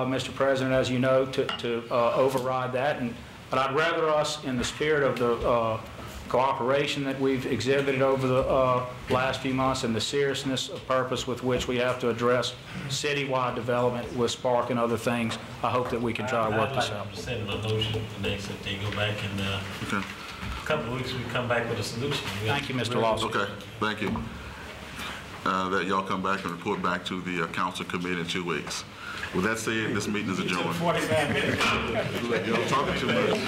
Mr. President, as you know, to override that. But I'd rather us, in the spirit of the cooperation that we've exhibited over the last few months and the seriousness of purpose with which we have to address citywide development with Spark and other things, I hope that we can try to work this out. I'm sending a motion next that they go back and a couple of weeks we come back with a solution. Thank you, Mr. Lawson. Okay, thank you. That y'all come back and report back to the council committee in 2 weeks. With that said, this meeting is adjourned. 45 minutes. Y'all talking too much.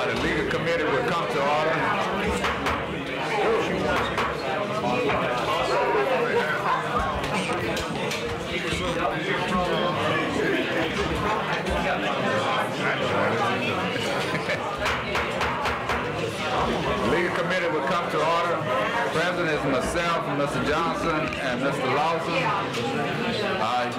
The legal committee will come to order. Legal committee will come to order. President is myself, Mr. Johnson, and Mr. Lawson.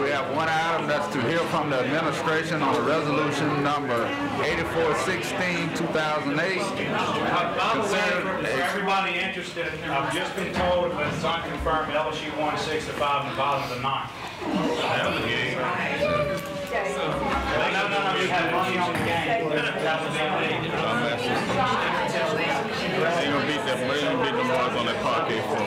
We have one item that's to hear from the administration on the resolution number 8416, 2008. By the way, for everybody interested, I've just been told, but it's unconfirmed, LSU won 6-5 in the bottom of the ninth. That was the game. No, we had money on the game. That was They're going to beat that blazing beat the Mars on that parquet for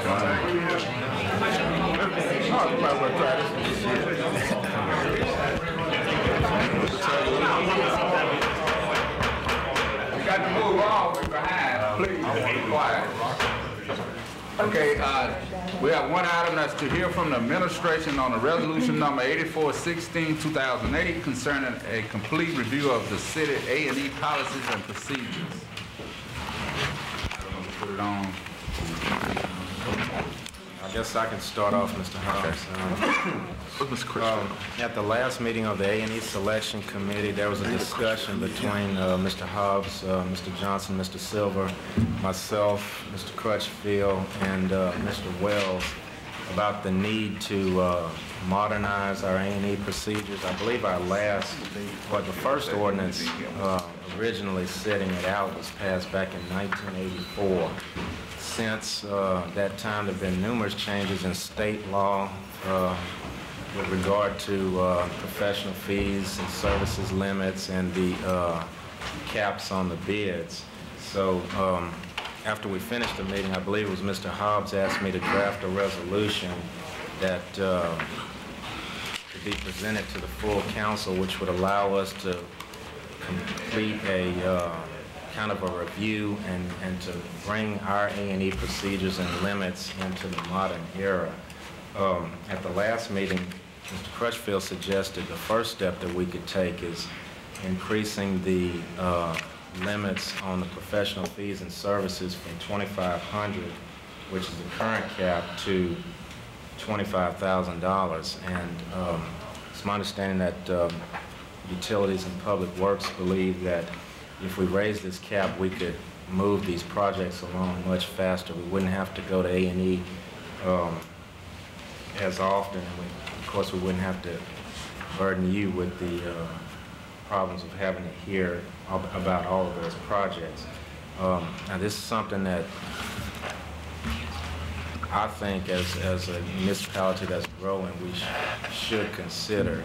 You got to move on. We're behind. Please, be quiet. Okay, we have one item that's to hear from the administration on the resolution number 8416, 2008 concerning a complete review of the city A&E policies and procedures. Put it on. I guess I can start off, Mr. Hobbs. At the last meeting of the A&E Selection Committee, there was a discussion between Mr. Hobbs, Mr. Johnson, Mr. Silver, myself, Mr. Crutchfield, and Mr. Wells about the need to modernize our A&E procedures. I believe our the first ordinance originally setting it out was passed back in 1984. Since that time, there have been numerous changes in state law with regard to professional fees and services limits and the caps on the bids. So after we finished the meeting, I believe it was Mr. Hobbs asked me to draft a resolution that could be presented to the full council, which would allow us to complete a kind of a review and to bring our A&E procedures and limits into the modern era. At the last meeting, Mr. Crutchfield suggested the first step that we could take is increasing the limits on the professional fees and services from $2,500, which is the current cap, to $25,000. And it's my understanding that utilities and public works believe that if we raise this cap, we could move these projects along much faster. We wouldn't have to go to A&E as often. And of course, we wouldn't have to burden you with the problems of having to hear about all of those projects. Now, this is something that I think as a municipality that's growing, we should consider.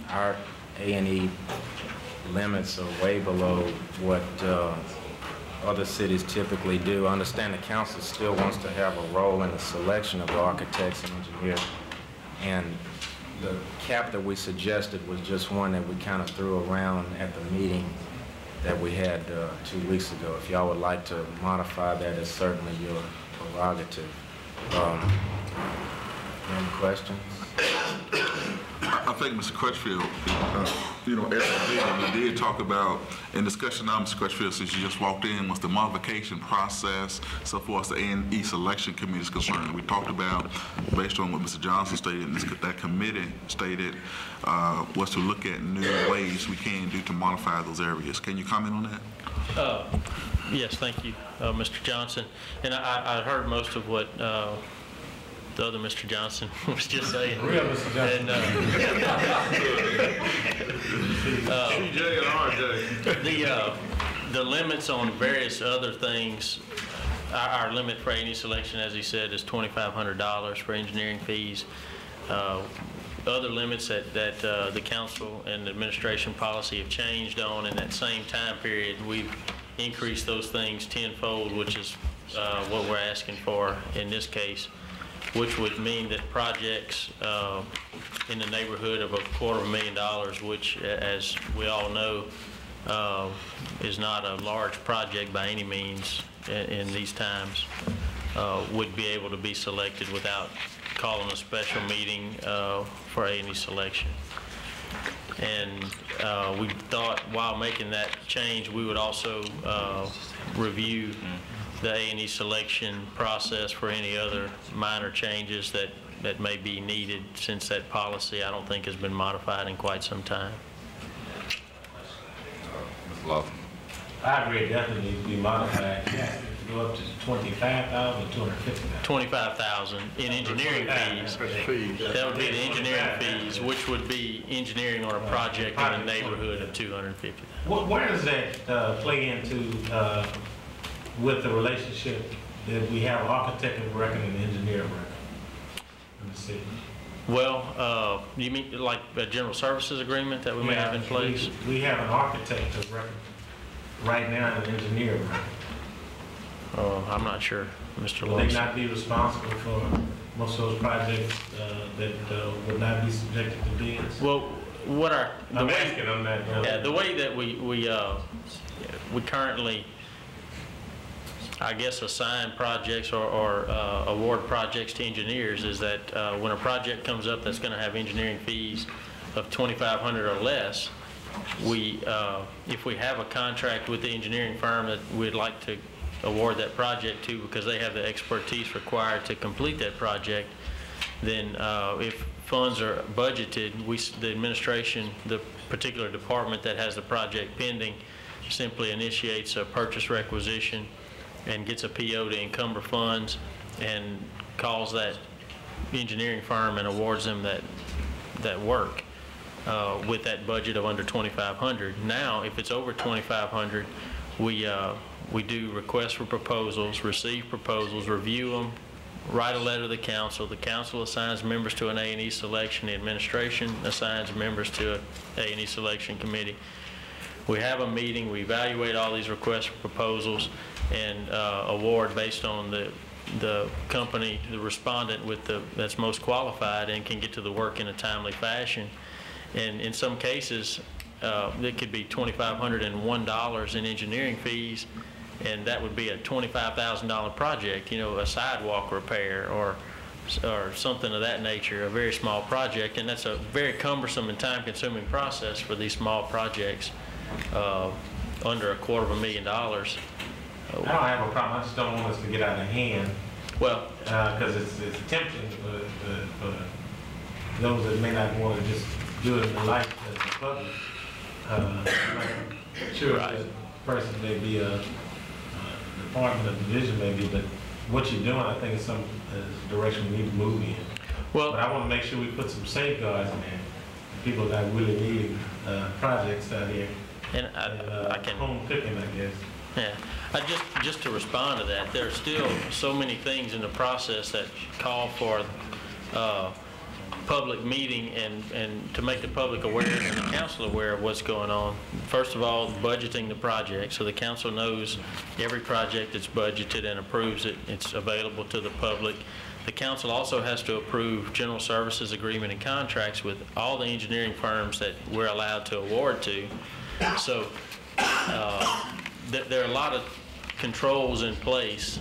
Our A&E limits are way below what other cities typically do. I understand the council still wants to have a role in the selection of architects and engineers, and the cap that we suggested was just one that we kind of threw around at the meeting that we had 2 weeks ago. If y'all would like to modify that, it's certainly your prerogative. Any questions? I think Mr. Crutchfield, at the meeting, we did talk about, in discussion now, Mr. Crutchfield, since you just walked in, was the modification process, so far as the A&E Selection Committee is concerned. We talked about, based on what Mr. Johnson stated, and that committee stated, was to look at new ways we can do to modify those areas. Can you comment on that? Yes, thank you, Mr. Johnson. And I heard most of what the other Mr. Johnson was just saying. Real Mr. Johnson. And, The limits on various other things, our limit for A&E selection, as he said, is $2,500 for engineering fees. Other limits that the council and administration policy have changed on in that same time period, we've increased those things tenfold, which is what we're asking for in this case, which would mean that projects in the neighborhood of $250,000, which, as we all know, is not a large project by any means in these times, would be able to be selected without calling a special meeting for A&E selection. And we thought while making that change, we would also review the A&E selection process for any other minor changes that may be needed, since that policy, I don't think, has been modified in quite some time. Mr. Lawson. I agree, it definitely needs to be modified. Yeah, to go up to 25,000 or 250,000. 25,000 in engineering fees. That would be the engineering fees, which would be engineering on a project in the neighborhood of 250,000. Where does that play into with the relationship that we have architect of record and engineer of record in the city? Well, you mean like a general services agreement that we may have in place? We have an architect of record right now and an engineer of record. I'm not sure, Mr. Will they Lawson. not be responsible for most of those projects that would not be subjected to bids? Well, what I'm asking them that. Yeah, the way that we currently, I guess, assign projects or award projects to engineers is that when a project comes up that's going to have engineering fees of $2,500 or less, if we have a contract with the engineering firm that we'd like to award that project to because they have the expertise required to complete that project, then if funds are budgeted, the administration, the particular department that has the project pending, simply initiates a purchase requisition and gets a PO to encumber funds and calls that engineering firm and awards them that work with that budget of under $2,500. Now, if it's over $2,500, we do requests for proposals, receive proposals, review them, write a letter to the council. The council assigns members to an A&E selection. The administration assigns members to an A&E selection committee. We have a meeting. We evaluate all these requests for proposals and award based on the company, the respondent that's most qualified and can get to the work in a timely fashion. And in some cases, it could be $2,501 in engineering fees, and that would be a $25,000 project, a sidewalk repair or something of that nature, a very small project, and that's a very cumbersome and time-consuming process for these small projects under $250,000. I don't have a problem. I just don't want us to get out of hand. Well, because it's tempting for those that may not want to just do it in the light of the public. Sure, Right. the person may be a department or division maybe, but what you're doing, I think, is some direction we need to move in. well, But I want to make sure we put some safeguards in there. People that really need projects out here. and I can. Home cooking, I guess. Yeah, just to respond to that, there are still so many things in the process that call for public meeting and to make the public aware and the council aware of what's going on. First of all, budgeting the project, so the council knows every project that's budgeted and approves it. It's available to the public. The council also has to approve general services agreement and contracts with all the engineering firms that we're allowed to award to. So there are a lot of controls in place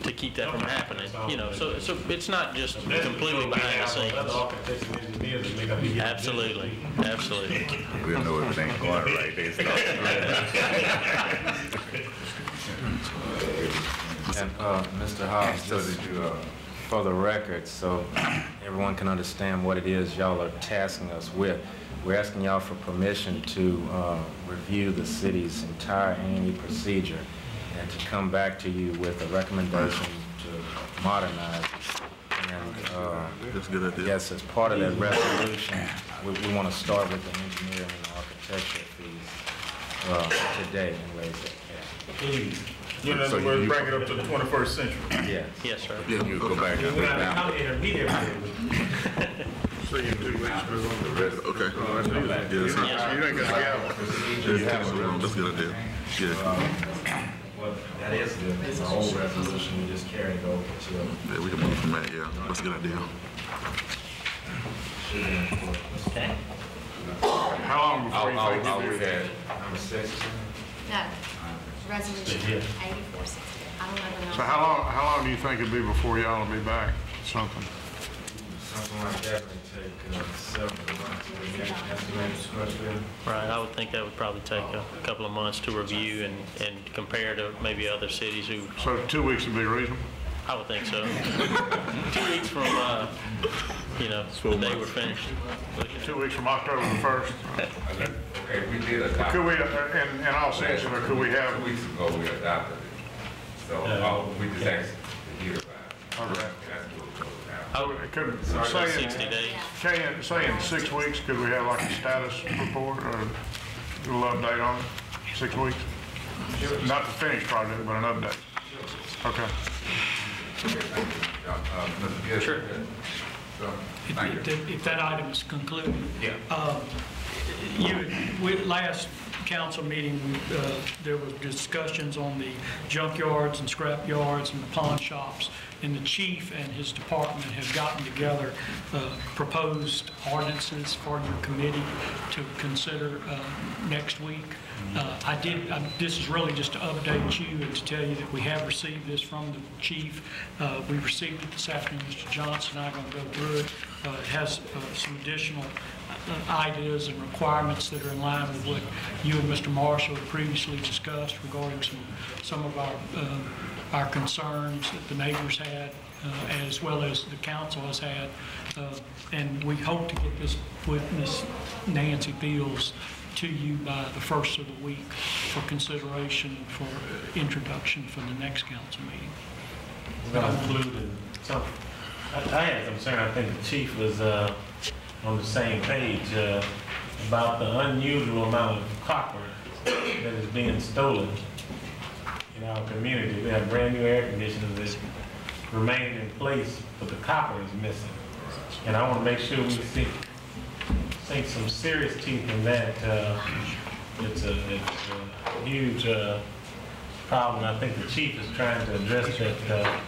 to keep that from happening. So it's not just completely behind the scenes. Absolutely. We don't know if it ain't going right. And Mr. Hobbs, just for the record, so everyone can understand what it is y'all are tasking us with, we're asking y'all for permission to review the city's entire A&E procedure and to come back to you with a recommendation to modernize it. And That's a good idea. yes, as part of that resolution, we want to start with the engineering and architect. architectural fees today and raise it. Please. In other words, bring it up to the 21st century. Yes. Yes, sir. Yeah, you go back and We're not down. coming here and meet everybody. So you 2 weeks, we're on the rest. Okay. You ain't got to have Let's get it there. Yeah. Well, that is the old resolution, we just carried over to. Yeah, we can move from that, yeah. That's a good idea. Okay. How long before you think you'll be there? Number 6. No, resolution Yeah. 8460. I don't know the So number. how long do you think it'll be before y'all will be back? Something. Something like that would take several months. Estimated square feet. Right, I would think that would probably take a couple of months to review and compare to maybe other cities who, So 2 weeks would be reasonable? I would think so. 2 weeks from, you know, the day we're finished. 2 weeks from October the 1st? Okay, we did adopt. Could we, in all seriousness, could we have, 2 weeks ago, we adopted it. So, we just asked to hear about it. okay. That's what we're going to have. I would Could, say say 60 days. say in 6 weeks, could we have like a status report or a little update on it? 6 weeks? Not the finished project, but an update. Okay. Mr. Gill? Sure. So, thank you. If that item is concluded. Last council meeting, there were discussions on the junkyards and scrap yards and the pawn shops, and the chief and his department have gotten together proposed ordinances for your committee to consider next week. This is really just to update you and to tell you that we have received this from the chief. We received it this afternoon. Mr. Johnson and I are going to go through it. It has some additional ideas and requirements that are in line with what you and Mr. Marshall had previously discussed regarding some of our concerns that the neighbors had, as well as the council has had. And we hope to get this with Ms. Nancy Fields to you by the first of the week for consideration for introduction for the next council meeting. We're going to include some, I had some concern, I think the chief was on the same page about the unusual amount of copper that is being stolen in our community. We have brand new air conditioners that remain in place, but the copper is missing. And I want to make sure we sink some serious teeth in that. It's a huge problem. I think the chief is trying to address that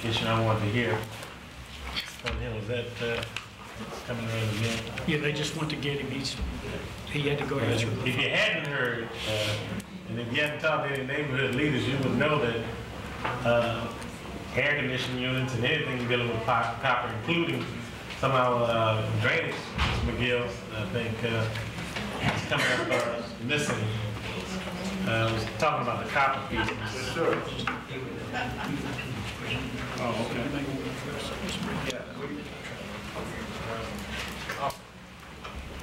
issue. I wanted to hear from him. Is that coming around again? Yeah, they just went to get him. He had to go answer the If you hadn't heard, and if you hadn't talked to any neighborhood leaders, you would know that air conditioning units and anything dealing with copper, including some of our drainage, Mr. McGill, I think is coming up for us missing. I was talking about the copper pieces. Sure. Oh, okay.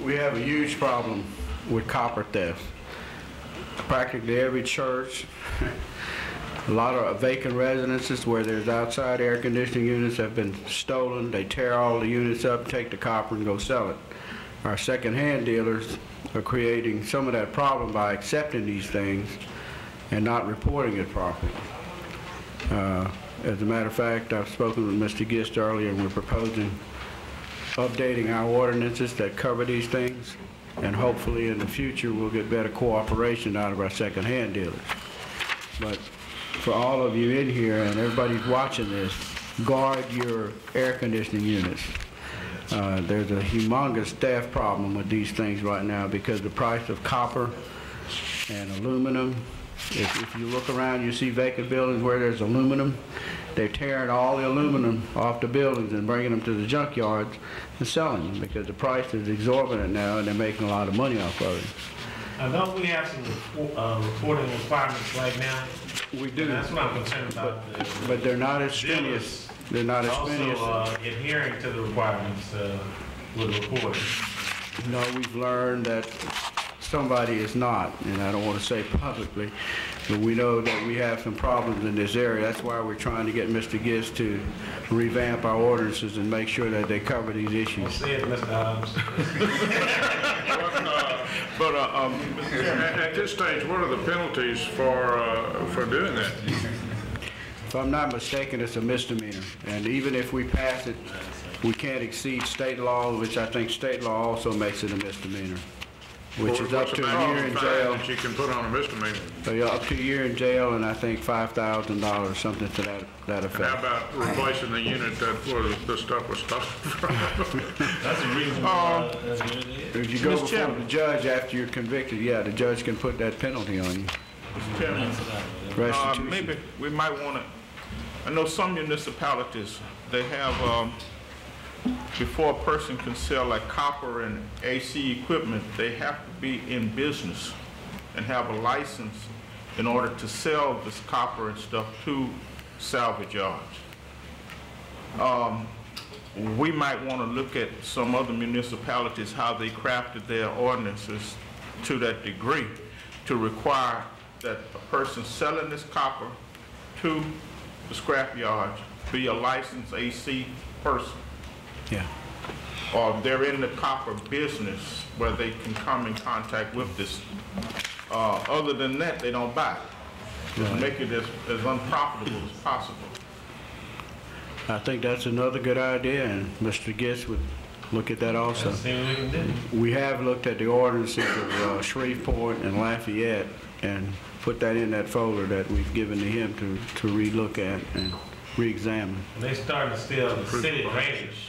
We have a huge problem with copper theft. Practically every church, a lot of vacant residences where there's outside air conditioning units have been stolen. They tear all the units up, take the copper and go sell it. Our second-hand dealers are creating some of that problem by accepting these things and not reporting it properly. As a matter of fact, I've spoken with Mr. Gist earlier, and we're proposing updating our ordinances that cover these things, and hopefully in the future we'll get better cooperation out of our second-hand dealers. But for all of you in here and everybody who's watching this, guard your air conditioning units. There's a humongous theft problem with these things right now because the price of copper and aluminum. If you look around, you see vacant buildings where there's aluminum. They're tearing all the aluminum off the buildings and bringing them to the junkyards and selling them because the price is exorbitant now and they're making a lot of money off of it. Don't we have some reporting requirements right now? We do. And that's what I'm concerned about. But they're not as strenuous. They're not as strenuous. Also, adhering to the requirements with reporting. No, we've learned that somebody is not, and I don't want to say publicly, but we know that we have some problems in this area. That's why we're trying to get Mr. Gist to revamp our ordinances and make sure that they cover these issues. Say it, Mr. Adams. But at this stage, what are the penalties for doing that? If I'm not mistaken, it's a misdemeanor. And even if we pass it, we can't exceed state law, which I think state law also makes it a misdemeanor, which is up to a year in jail. That you can put on a misdemeanor. Up to a year in jail and I think $5,000, something to that effect. How about replacing the unit that the stuff was stolen from? That's the reason why that's what it is. If you go Mr. before Chairman. the judge after you're convicted, yeah, the judge can put that penalty on you. Restitution. Maybe we might want to, I know some municipalities, they have, before a person can sell like copper and AC equipment, they have to be in business and have a license in order to sell this copper and stuff to salvage yards. We might want to look at some other municipalities, how they crafted their ordinances to that degree to require that a person selling this copper to the scrap yards be a licensed AC person. Yeah. Or they're in the copper business where they can come in contact with this. Other than that, they don't buy it. Just make it as unprofitable as possible. I think that's another good idea, and Mr. Gist would look at that also. Let's see what we can do. We have looked at the ordinances of Shreveport and Lafayette and put that in that folder that we've given to him to relook at and re-examine. They started to steal the city drainage.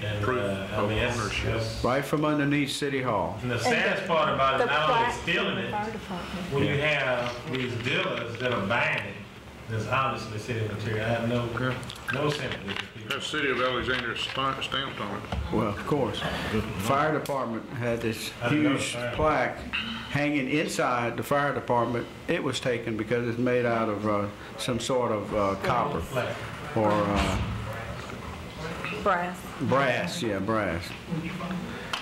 And, I mean, that's Right from underneath City Hall. and the saddest part about it, The not only plaque stealing from the it, fire department. when you have these dealers that are buying it, there's obviously city material. I have no sympathy for people. That City of Alexandria stamped on it. Well, of course. The fire department had this huge plaque hanging inside the fire department. It was taken because it's made out of some sort of copper Flag. or Brass. brass. Yeah, brass.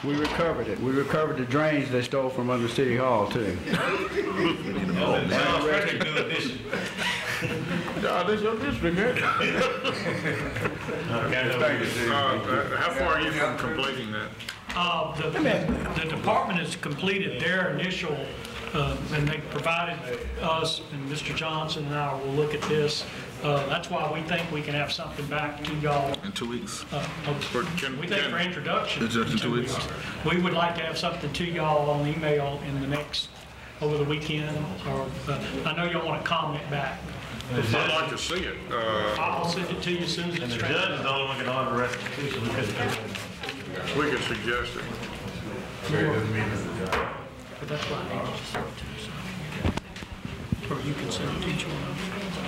We recovered it. We recovered the drains they stole from under City Hall, too. Sounds like a good addition. This is your district here. How far are you from completing that? The department has completed their initial, and they provided us, and Mr. Johnson and I will look at this. That's why we think we can have something back to y'all. In 2 weeks. We think for introduction. Introduction in 2 weeks. We would like to have something to y'all on email in the next, over the weekend, or, I know y'all want to comment back. I'd like to see it. I'll send it to you as soon as And it's the ready. judge is the only one can order restitution. We couldn't do it. We could suggest it. But that's why I need you to send it to you, so I can get it. Or you can send it to each one of them.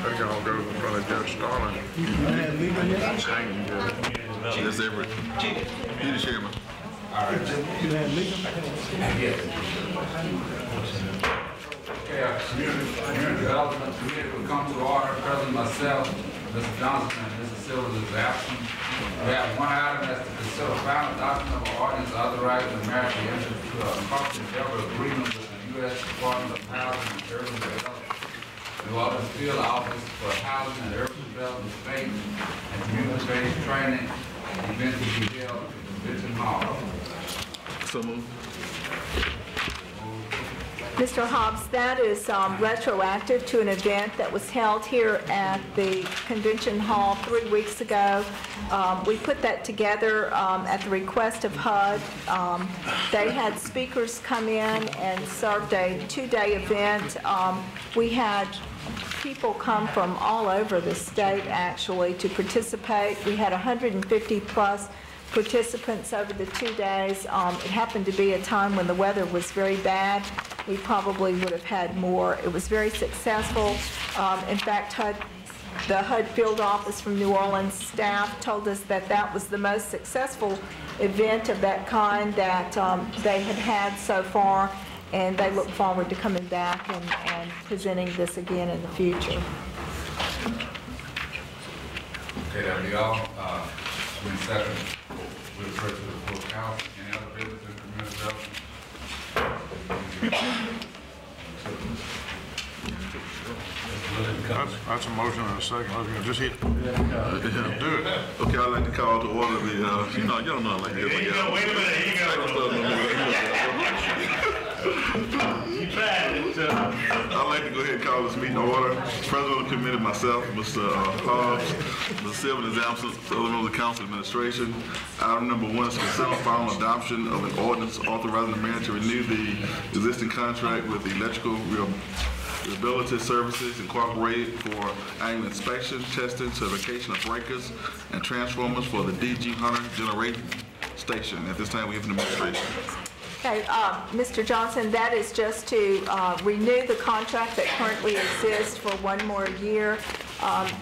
They can all go in front of Judge Starling. Hanging judge. That's everything. You the chairman. Okay, community development committee will come to order. President myself, Mr. Johnson, and Mr. Silver is absent. We have one item that's to consider final adoption of an ordinance authorizing the mayor to enter into a confidential agreement with the U.S. Department of Housing and Urban Development in order to fill the office for housing and urban development space and community-based training events to be held at the Convention Hall. So moved. Mr. Hobbs, that is retroactive to an event that was held here at the Convention Hall 3 weeks ago. We put that together at the request of HUD. They had speakers come in and served a 2-day event. We had people come from all over the state, actually, to participate. We had 150-plus participants over the 2 days. It happened to be a time when the weather was very bad. We probably would have had more. It was very successful. In fact, the HUD field office from New Orleans staff told us that that was the most successful event of that kind that they had had so far, and they look forward to coming back and presenting this again in the future. Okay, that'll be all. In second, we refer to the full council. Any other business in community development? That's a motion and a second. I was gonna just hit. Do it. Okay, I'd like to call to order the, y'all know I like to get There you go, wait a minute, here you go. call this meeting to order. President of the committee, myself, Mr. Hobbs, Mr. Silver in his absence, other members of the council administration. Item number 1 is consider final adoption of an ordinance authorizing the mayor to renew the existing contract with the electrical reliability services incorporated for annual inspection, testing, certification of breakers and transformers for the DG Hunter generating station. At this time, we have an administration. Okay, Mr. Johnson, that is just to renew the contract that currently exists for 1 more year.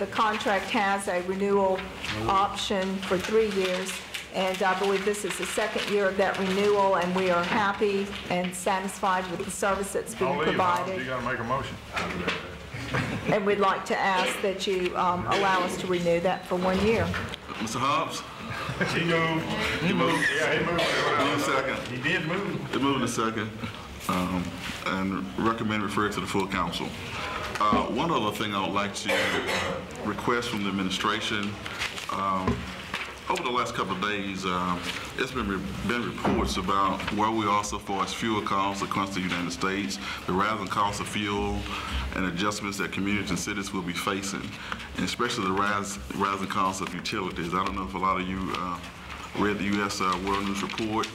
The contract has a renewal option for 3 years, and I believe this is the 2nd year of that renewal, and we are happy and satisfied with the service that's being provided. You gotta make a motion. And we'd like to ask that you allow us to renew that for 1 year. Mr. Hobbs? He moved. He moved. Yeah, he moved. Move in second. He did move. They move in a second, and recommend refer to the full council. One other thing I would like to request from the administration, over the last couple of days, it's been reports about where we are so far as fuel costs across the United States, the rising cost of fuel, and adjustments that communities and cities will be facing, and especially the rising cost of utilities. I don't know if a lot of you read the U.S. World News Report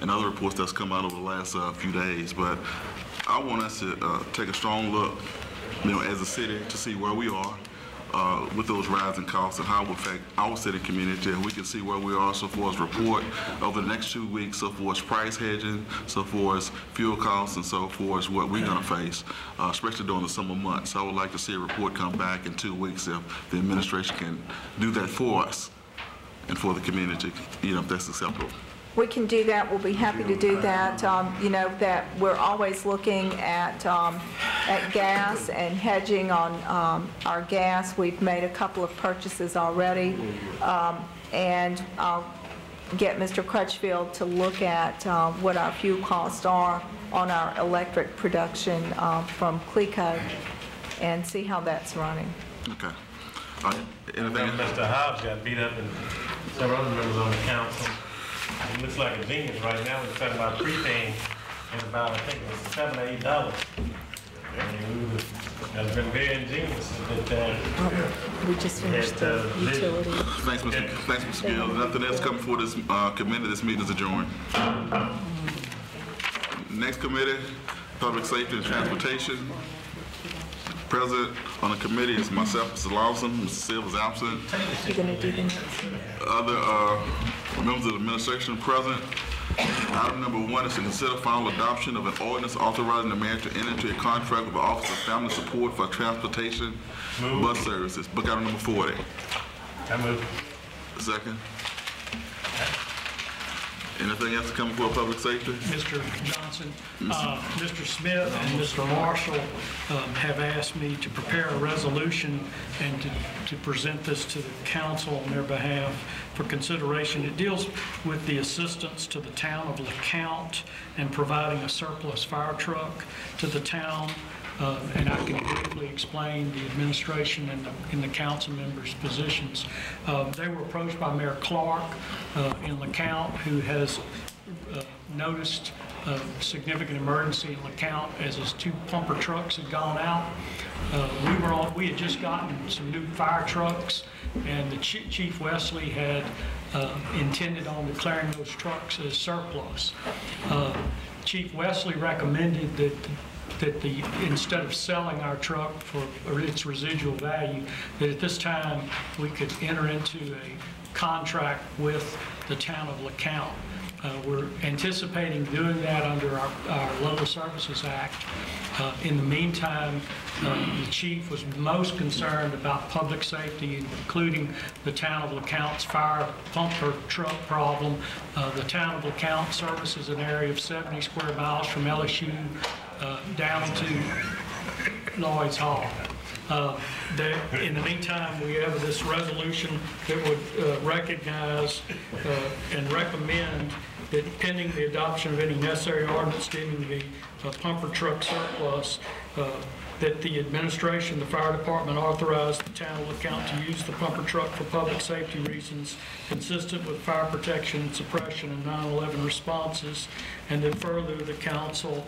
and other reports that's come out over the last few days, but I want us to take a strong look, as a city, to see where we are with those rising costs and how it will affect our city community. And we can see where we are so far as report over the next 2 weeks, so far as price hedging, so far as fuel costs, and so far as what we're going to face, especially during the summer months. I would like to see a report come back in 2 weeks if the administration can do that for us and for the community, if that's acceptable. We can do that. We'll be happy to do that. That we're always looking at gas and hedging on our gas. We've made a couple of purchases already, and I'll get Mr. Crutchfield to look at what our fuel costs are on our electric production from CLECO and see how that's running. Okay. Anything? Mr. Hobbs got beat up and several other members on the council. He looks like a genius right now. We're talking about prepaying at about, I think it was $7 or $8. That's been very ingenious. We just finished the utility. Thanks, Mr. Gill. Nothing else coming for this committee. This meeting is adjourned. Next committee, Public Safety and Transportation. President on the committee is myself, Mr. Lawson. Mr. Silver's absent. You're going to do the next. Other members of the administration present. Item number 1 is to consider final adoption of an ordinance authorizing the mayor to enter into a contract with the Office of Family Support for Transportation Bus Services. Book item number 40. I move. Second. Anything else to come before public safety? Mr. Johnson, Mr. Smith and Mr. Marshall have asked me to prepare a resolution and to present this to the council on their behalf for consideration. It deals with the assistance to the town of LeCount and providing a surplus fire truck to the town. And I can briefly explain the administration and the council members' positions. They were approached by Mayor Clark in LeCount, who has noticed a significant emergency in LeCount as his 2 pumper trucks had gone out. We had just gotten some new fire trucks, and the Chief Wesley had intended on declaring those trucks as surplus. Chief Wesley recommended that instead of selling our truck for its residual value, that at this time we could enter into a contract with the town of LeCount. We're anticipating doing that under our Local Services Act. In the meantime, the chief was most concerned about public safety, including the town of LeCount's fire pumper truck problem. The town of LeCount services an area of 70 square miles from LSU down to Lloyd's Hall. In the meantime, we have this resolution that would recognize and recommend that pending the adoption of any necessary ordinance deeming the pumper truck surplus, that the administration, the fire department, authorize the town of LeCount to use the pumper truck for public safety reasons consistent with fire protection, suppression, and 9/11 responses, and then further the council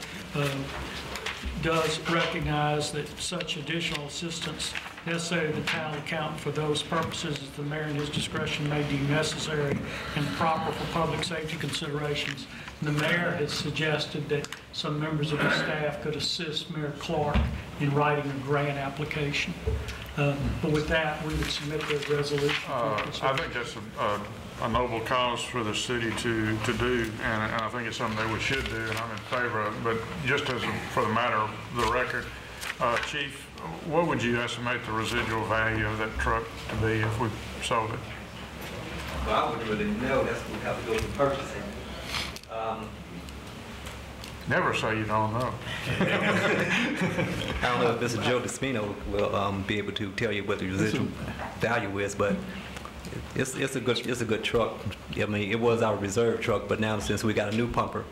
does recognize that such additional assistance necessary to the town accountant for those purposes as the mayor in his discretion may deem necessary and proper for public safety considerations. The mayor has suggested that some members of the staff could assist Mayor Clark in writing a grant application. But with that, we would submit the resolution. I think that's a noble cause for the city to do, and I think it's something that we should do, and I'm in favor of it. But just as for the matter of the record, Chief, what would you estimate the residual value of that truck to be if we sold it? Well, I wouldn't really know. That's what we have to go to purchasing. Never say you don't know. I don't know if Mr. Joe DeSpino will be able to tell you what the residual value is, but it's a good truck. I mean, it was our reserve truck, but now since we got a new pumper,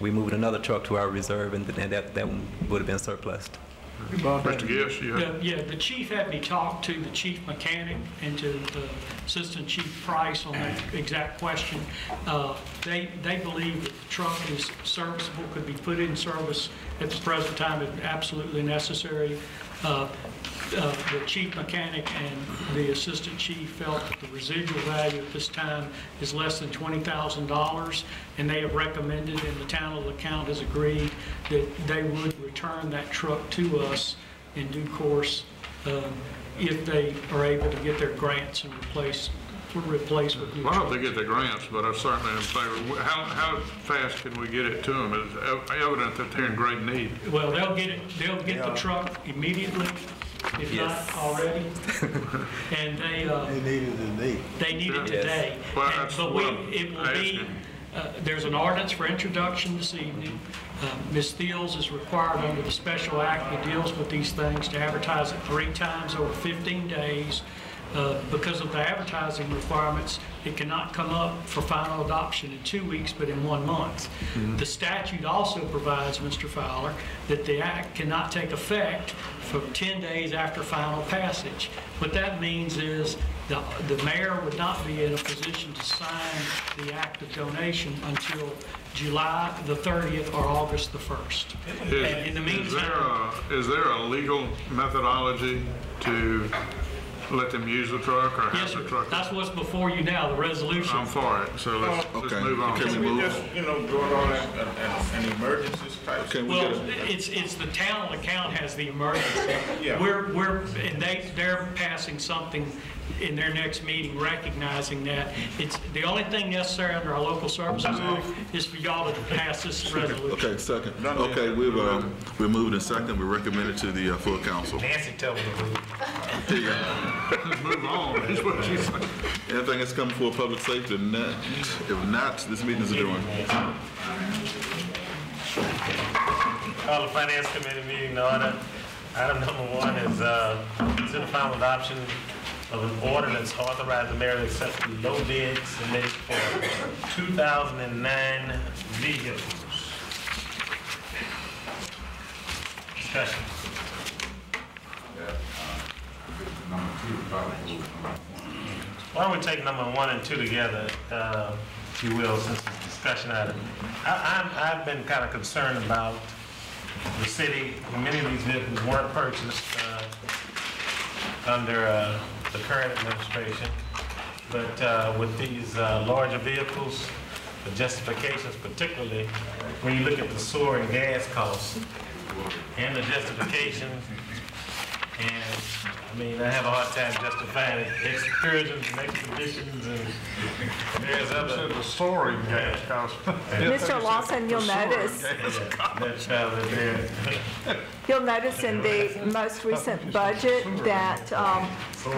we moved another truck to our reserve, and that one would have been surplused. Mr. Gish, you have... Yeah, the chief had me talk to the chief mechanic and to the assistant chief Price on that exact question. They believe that the truck is serviceable, could be put in service at the present time if absolutely necessary. The chief mechanic and the assistant chief felt that the residual value at this time is less than $20,000, and they have recommended, and the town account has agreed, that they would return that truck to us in due course if they are able to get their grants and replace with new I hope trucks. they get the grants, but I'm certainly in favor. How fast can we get it to them? It's evident that they're in great need. Well, they'll get the truck immediately, if not already. And they need it today. They need it today. Well, there's an ordinance for introduction this evening. Ms. Thiels is required under the special act that deals with these things to advertise it 3 times over 15 days. Because of the advertising requirements, it cannot come up for final adoption in 2 weeks, but in 1 month. The statute also provides, Mr. Fowler, that the act cannot take effect for 10 days after final passage. What that means is the mayor would not be in a position to sign the act of donation until July the 30th or August the 1st. And in the meantime, is there a legal methodology to let them use the truck or yes, have sir. the truck? That's what's before you now, the resolution. I'm for it, so let's move on. Can we just, going on an emergencies type? Well, it's the town account has the emergency. Yeah. And they're passing something in their next meeting recognizing that it's the only thing necessary under our local services act is for y'all to pass this resolution. Okay, second. Okay, we're moved and second. We recommend it to the full council. Nancy tell me to move. Here you go. Move on, that's what she said. Anything that's coming for public safety? If not, this meeting is adjourned. Call the Finance Committee meeting to order. Item number 1 is consider final adoption of an ordinance authorizing the mayor to accept the low bid submitted for 2009 vehicles. Discussion. Why don't we take number 1 and 2 together, if you will, since it's a discussion item. I've been kind of concerned about the city. Many of these vehicles weren't purchased under the current administration, but with these larger vehicles, the justifications, particularly when you look at the soaring gas costs and the justification, and I mean, I have a hard time justifying excursions and expeditions and there's other. The soaring gas cost. Mr. Lawson, you'll notice. You'll notice in the most recent budget that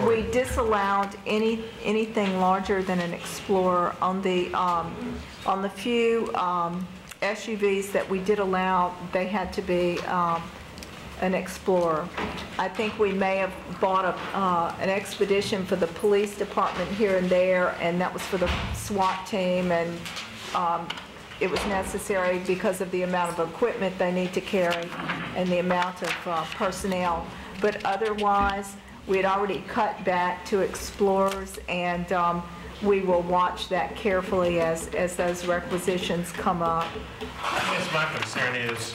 we disallowed anything larger than an Explorer. On the few SUVs that we did allow, they had to be an Explorer. I think we may have bought an Expedition for the police department here and there, and that was for the SWAT team, and it was necessary because of the amount of equipment they need to carry and the amount of personnel. But otherwise, we had already cut back to Explorers, and we will watch that carefully as those requisitions come up. I guess my concern is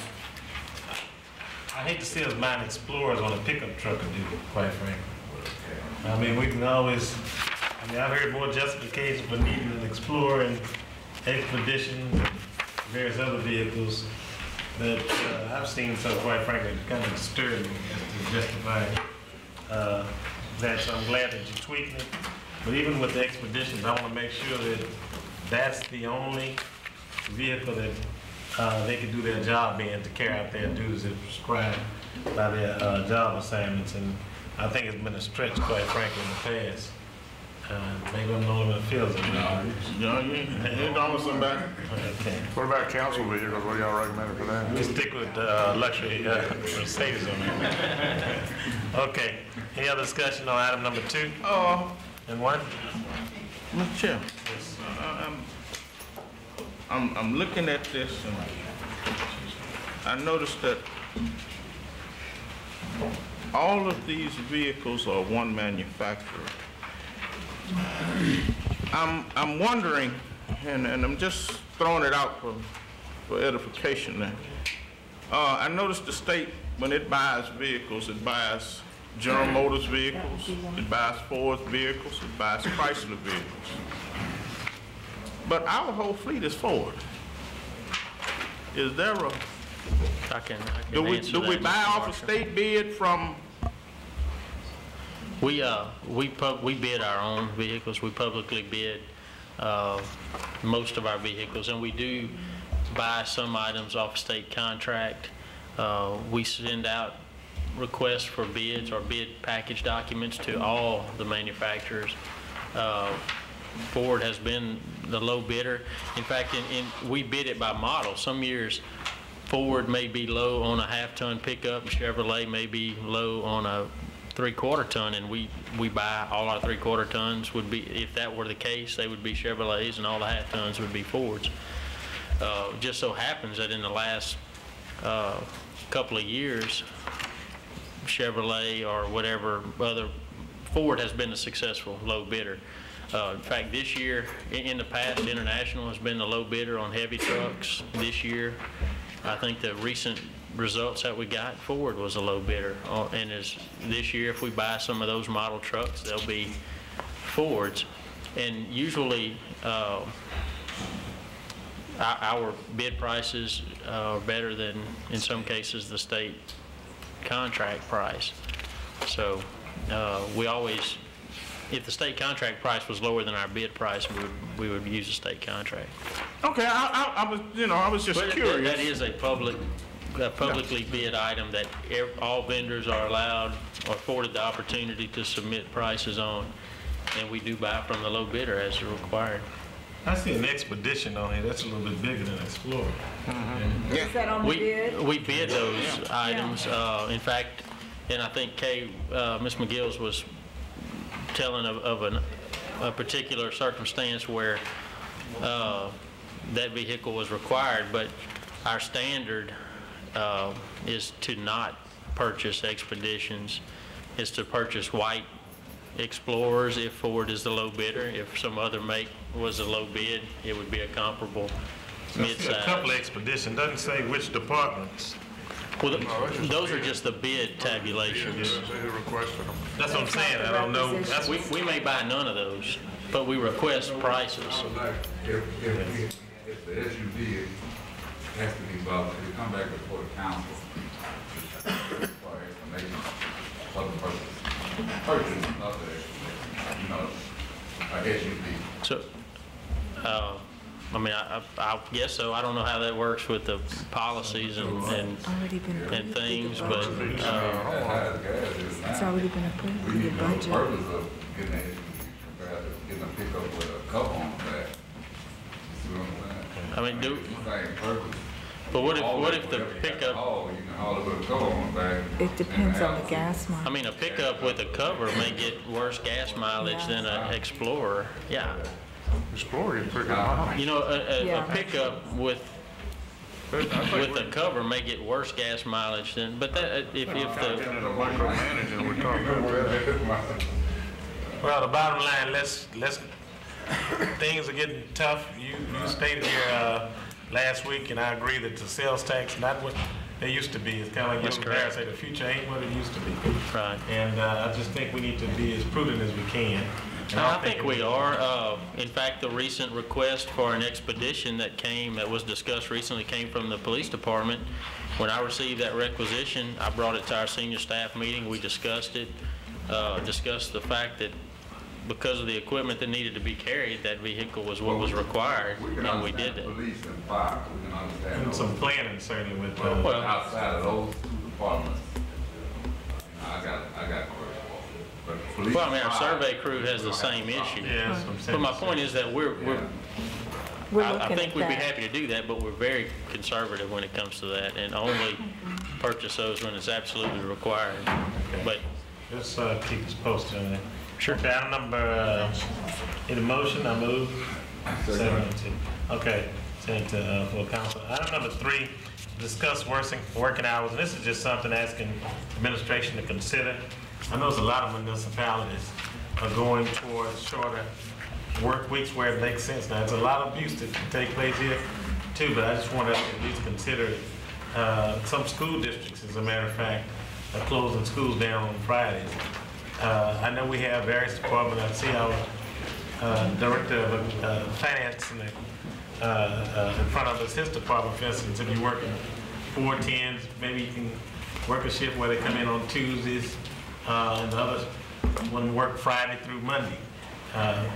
I hate to see us buying Explorers on a pickup truck, quite frankly. I mean, we can always, I mean, I've heard more justification for needing an Explorer and Expedition and various other vehicles that I've seen, so quite frankly, it kind of disturbed me as to justify that. So I'm glad that you're tweaking it. But even with the Expeditions, I want to make sure that that's the only vehicle that they can do their job in to carry out their duties as prescribed by their job assignments. And I think it's been a stretch, quite frankly, in the past. Maybe I'm the only one that feels it. No, you ain't going with somebody. Okay. What about council vehicles? What do y'all recommend for that? We stick with luxury Mercedes on there. Okay. Any other discussion on item number 2? And 1? Mr. Chair, I'm looking at this and I noticed that all of these vehicles are one manufacturer. I'm wondering, and I'm just throwing it out for edification now. I noticed the state, when it buys vehicles, it buys General Motors vehicles, it buys Ford vehicles, it buys Chrysler vehicles. But our whole fleet is Ford. Is there a, I can do we answer that, buy Mr. off a Marshall. state bid from? We bid our own vehicles. We publicly bid most of our vehicles, and we do buy some items off state contract. We send out requests for bids or bid package documents to all the manufacturers. Ford has been the low bidder. In fact, we bid it by model. Some years Ford may be low on a half-ton pickup, and Chevrolet may be low on a 3/4 ton, and we buy all our 3/4 tons would be, if that were the case, they would be Chevrolets, and all the half tons would be Fords. Just so happens that in the last couple of years, Chevrolet or whatever other, Ford has been a successful low bidder. In fact, this year, in the past, International has been the low bidder on heavy trucks. This year, I think the recent results that we got, Ford was a low bidder. And this year, if we buy some of those model trucks, they'll be Fords. And usually, our bid prices are better than, in some cases, the state contract price. So we always, if the state contract price was lower than our bid price, we would use a state contract. Okay, I was just curious. That is a publicly bid item that all vendors are allowed or afforded the opportunity to submit prices on, and we do buy from the low bidder as required. I see an Expedition on here. That's a little bit bigger than Explorer. Mm-hmm. Is that on the bid? We bid those items. In fact, and I think Ms. McGill's was telling of a particular circumstance where that vehicle was required, but our standard is to not purchase Expeditions, is to purchase white Explorers if Ford is the low bidder. If some other make was a low bid, it would be a comparable mid-size. A couple of Expedition, doesn't say which departments. Well, those are just the bid tabulations. That's what I'm saying, I don't know. We may buy none of those, but we request prices. If the SUV has to be bought, it come back before the council for explanation for the purpose of the SUV. So, I mean, I guess so. I don't know how that works with the policies and things, but It's already been approved in your budget. The purpose of getting an SUV compared to getting a pickup with a cover on the back. You see what I'm saying? I mean, Same purpose. but what if the pickup? Oh, you can haul it with a cover on the back. It depends on the gas mileage. I mean, a pickup with a cover may get worse gas mileage than an Explorer. Yeah. Explorer is pretty high. You know, a pickup with a cover may get worse gas mileage than, but that if the Well, the bottom line, let's things are getting tough. You stated here last week, and I agree that the sales tax, not what they used to be. It's kind of like That's young Bear correct. say, the future ain't what it used to be. Right. And I just think we need to be as prudent as we can. And I think we are. In fact, the recent request for an expedition that was discussed recently came from the police department. When I received that requisition, I brought it to our senior staff meeting. We discussed it, discussed the fact that because of the equipment that needed to be carried, that vehicle was what was required, and we did that. Police and fire, we can understand. And some planning certainly with, But outside of those two departments, I got questions. But police Well, I mean, and our fire, survey crew we has the don't have same a problem. issue. yeah, that's what I'm saying. But my point is that We're I looking think at we'd be that. happy to do that, but we're very conservative when it comes to that, and only purchase those when it's absolutely required. But Just keep us posted on that. Sure. Okay, item number, in the motion, I move. Second. Okay, send to full council. Item number 3, discuss working hours, and this is just something asking administration to consider. I know there's a lot of municipalities are going towards shorter work weeks where it makes sense. Now, there's a lot of abuse that can take place here too, but I just want us to at least consider some school districts, as a matter of fact, are closing schools down on Fridays. I know we have various departments. I see our director of finance in front of us, his department, for instance, if you're working 4/10s, maybe you can work a shift where they come in on Tuesdays, and the others one work Friday through Monday.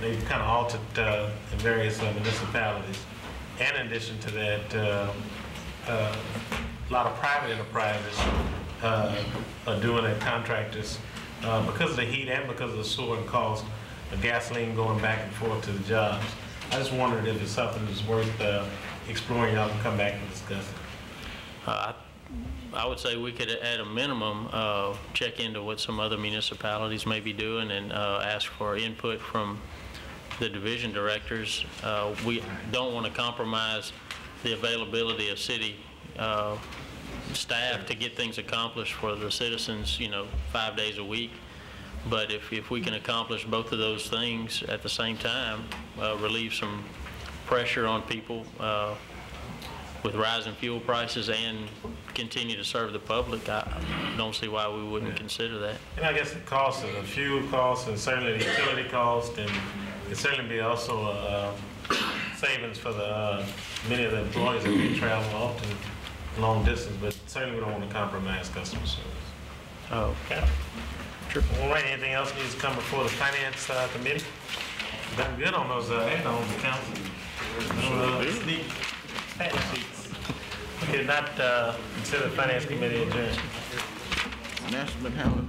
They've kind of altered in various municipalities. And in addition to that, a lot of private enterprises are doing it, contractors, because of the heat and because of the soaring cost of gasoline going back and forth to the jobs. I just wondered if it's something that's worth exploring. Y'all can come back and discuss it. I would say we could, at a minimum, check into what some other municipalities may be doing and ask for input from the division directors. We don't want to compromise the availability of city staff to get things accomplished for the citizens, 5 days a week. But if we can accomplish both of those things at the same time, relieve some pressure on people with rising fuel prices and continue to serve the public, I don't see why we wouldn't consider that. And I guess the cost of the fuel cost and certainly the utility cost, and it certainly be also a savings for the many of the employees that do travel often long distance, but certainly we don't want to compromise customer service. Oh, Okay. Sure. All right, anything else needs to come before the finance committee? Done good on those add-ons, the council. Sneak patent sheets. Did not consider finance committee adjourned. National been having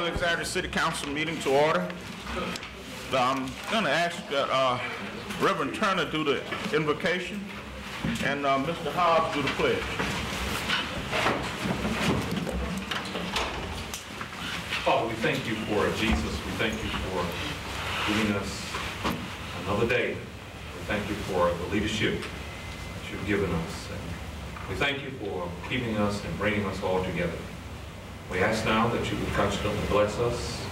Alexandria City Council meeting to order. I'm going to ask that Reverend Turner do the invocation and Mr. Hobbs do the pledge. Father, we thank you for Jesus. We thank you for giving us another day. We thank you for the leadership that you've given us. And we thank you for keeping us and bringing us all together. We ask now that you would touch them and bless us,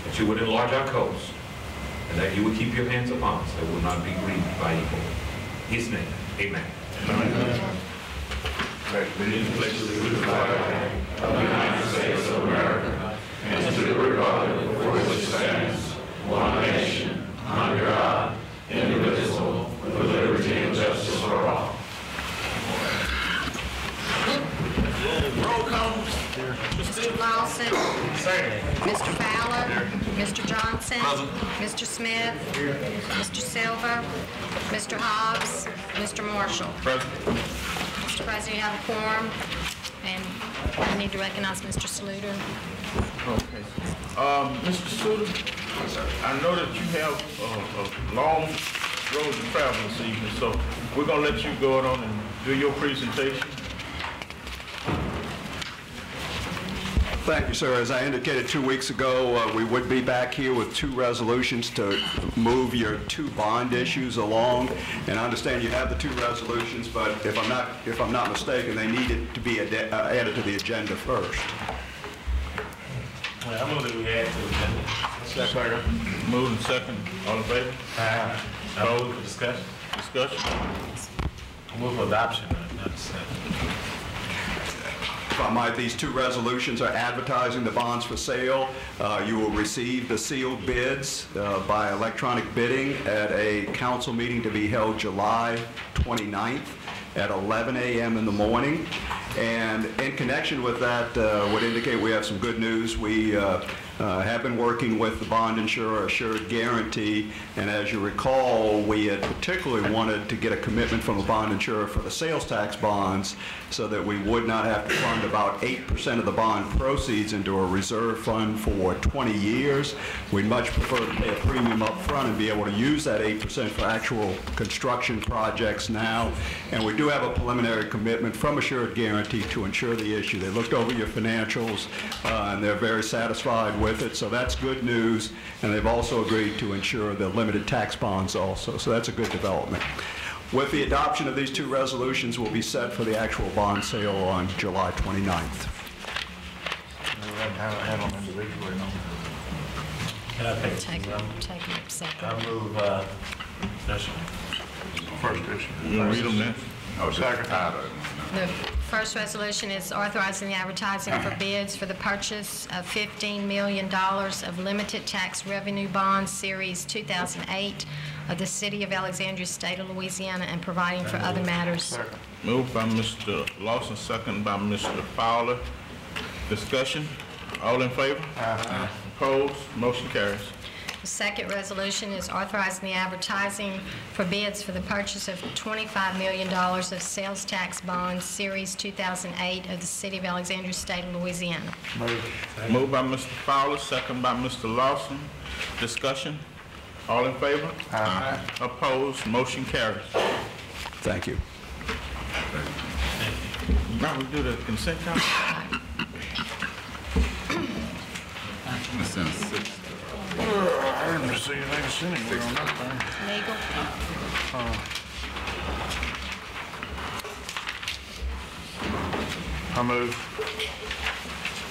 that you would enlarge our coast, and that you would keep your hands upon us, that we will not be grieved by evil. In his name, amen. Amen. Pledge allegiance to the flag of the United States of America and to the republic for which it stands, one nation, under God, indivisible, with liberty and justice for all. Roll call. Mr. Lawson. Mr. Fowler. Mr. Johnson. Mr. Smith. Mr. Silver. Mr. Hobbs. Mr. Marshall. Present. Mr. President, you have a quorum, and I need to recognize Mr. Sluter. Okay. Mr. Suter, I know that you have a long road to travel this evening, so we're going to let you go on and do your presentation. Thank you, sir. As I indicated 2 weeks ago, we would be back here with 2 resolutions to move your 2 bond issues along. And I understand you have the 2 resolutions, but if I'm not mistaken, they needed to be added to the agenda first. Well, I move that we add to the agenda. Second. Moved and second. All in favor? I move for discussion. Discussion. I move for adoption, not discussion. If I might, these 2 resolutions are advertising the bonds for sale. You will receive the sealed bids by electronic bidding at a council meeting to be held July 29th at 11 a.m. in the morning. And in connection with that, would indicate we have some good news. We have been working with the bond insurer, Assured Guarantee, and as you recall, we had particularly wanted to get a commitment from a bond insurer for the sales tax bonds so that we would not have to fund about 8% of the bond proceeds into a reserve fund for 20 years. We'd much prefer to pay a premium up front and be able to use that 8% for actual construction projects now. And we do have a preliminary commitment from Assured Guarantee to insure the issue. They looked over your financials and they're very satisfied with it, so that's good news. And they've also agreed to insure the limited tax bonds also, so that's a good development. With the adoption of these 2 resolutions, we'll be set for the actual bond sale on July 29th. Can I Take it separate. I move, First issue. You want to read them then? Oh, second. The first resolution is authorizing the advertising for bids for the purchase of $15 million of limited tax revenue bonds, Series 2008, of the City of Alexandria, State of Louisiana, and providing for other matters. Moved by Mr. Lawson, second by Mr. Fowler. Discussion. All in favor? Aye. Opposed? Motion carries. The second resolution is authorizing the advertising for bids for the purchase of $25 million of sales tax bonds, Series 2008, of the City of Alexandria, State of Louisiana. Moved by Mr. Fowler, second by Mr. Lawson. Discussion. All in favor? Aye. Opposed? Motion carries. Thank you. Now we do the consent calendar. I didn't see anything anywhere on that thing. Legal. I move.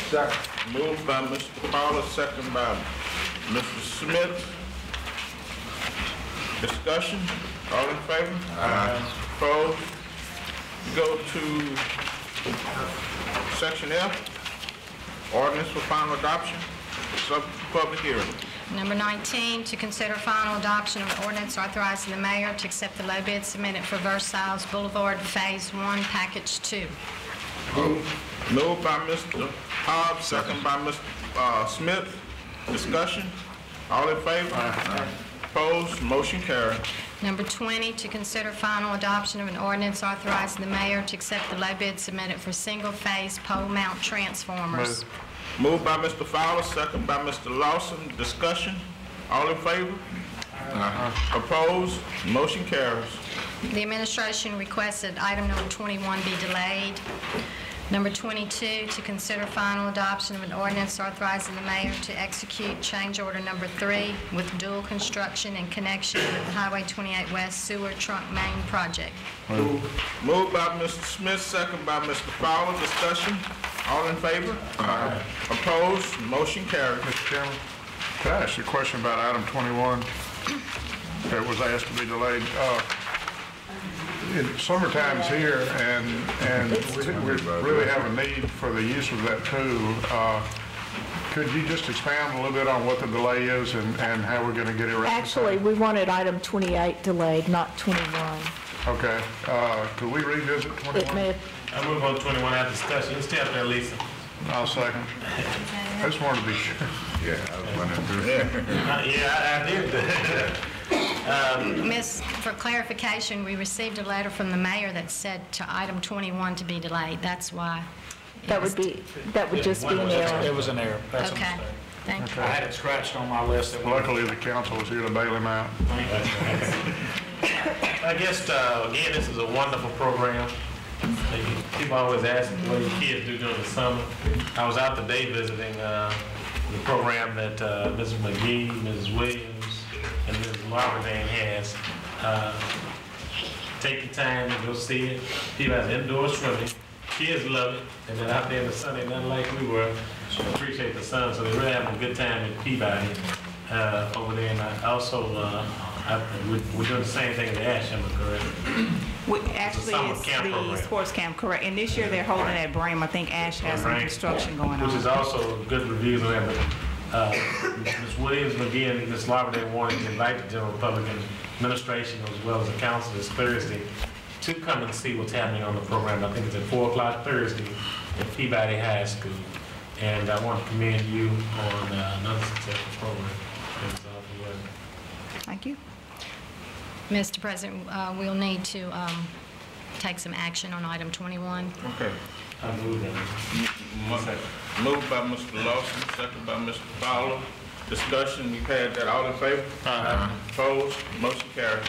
Second. Moved by Mr. Fowler, second by Mr. Smith. Discussion. All in favor? Aye. Opposed? Go to Section F, ordinance for final adoption, public hearing. Number 19, to consider final adoption of an ordinance authorizing the mayor to accept the low bid submitted for Versailles Boulevard Phase 1, Package 2. Moved by Mr. Hobbs, second by Mr. Smith. Discussion. All in favor? Aye. Opposed? Motion carried. Number 20, to consider final adoption of an ordinance authorizing the mayor to accept the low bid submitted for single-phase pole mount transformers. Moved by Mr. Fowler, second by Mr. Lawson. Discussion. All in favor? Opposed? Motion carries. The administration requested item number 21 be delayed. Number 22, to consider final adoption of an ordinance authorizing the mayor to execute change order number 3 with dual construction and connection with the Highway 28 West Sewer Trunk Main Project. Moved by Mr. Smith, second by Mr. Fowler. Discussion. All in favor? Opposed? Motion carries. Mr. Chairman, can I ask you a question about item 21 that was asked to be delayed? Summertime's here, and we really have a need for the use of that tool. Could you just expand a little bit on what the delay is and how we're going to get it rectified? Actually, we wanted item 28 delayed, not 21. Okay. Could we revisit 21? It may have, I move on 21 after discussion. Stay up there, Lisa. I'll second. I just wanted to be sure. Yeah, I was running through there. Yeah, I did. Miss, for clarification, we received a letter from the mayor that said to item 21 to be delayed. That's why. that would just be an error. It was an error. That's a Okay, mistake. thank you. I had it scratched on my list. Luckily, the council was here to bail him out. I guess, again, this is a wonderful program. People always ask what your kids do during the summer. I was out today visiting the program that Mrs. McGee, Mrs. Williams, and Mrs. Larberdane has. Take the time to go see it. People have indoor swimming. Kids love it. And then out there in the sun, they're nothing like we were. Appreciate the sun, so they're really having a good time in Peabody over there. And I also, we're doing the same thing at Ashland, correct? Actually, it's the sports camp, correct. And this year they're holding at Brame. I think Ash has some construction going on. Which is also good reviews on that. But Ms. Williams, McGee, and Ms. Larberdale wanted to invite the general public and administration as well as the council this Thursday to come and see what's happening on the program. I think it's at 4 o'clock Thursday at Peabody High School. And I want to commend you on another successful program. Thank you. Mr. President, we'll need to take some action on item 21. Okay. I move that. Moved by Mr. Lawson, second by Mr. Fowler. Discussion, we've had that. All in favor? Opposed? Motion carries.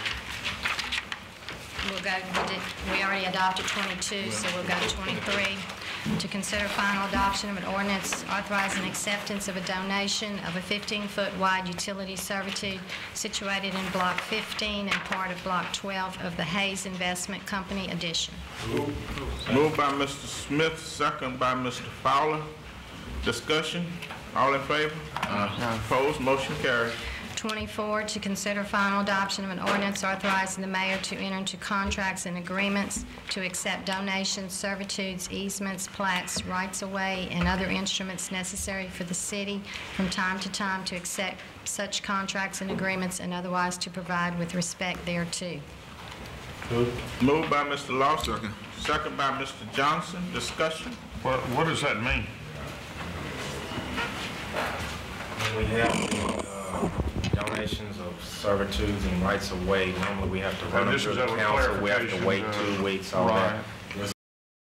We already adopted 22, so we'll go to 23. To consider final adoption of an ordinance authorizing acceptance of a donation of a 15-foot wide utility servitude situated in Block 15 and part of Block 12 of the Hayes Investment Company addition. Moved by Mr. Smith, second by Mr. Fowler. Discussion, all in favor? Opposed? Motion carries. 24, to consider final adoption of an ordinance authorizing the mayor to enter into contracts and agreements to accept donations, servitudes, easements, plats, rights-of-way, and other instruments necessary for the city from time to time to accept such contracts and agreements and otherwise to provide with respect thereto. Moved by Mr. Lawson, second by Mr. Johnson. Discussion. What does that mean? We have donations of servitudes and rights of way. Normally, we have to run them through the council. We have to wait 2 weeks, all that.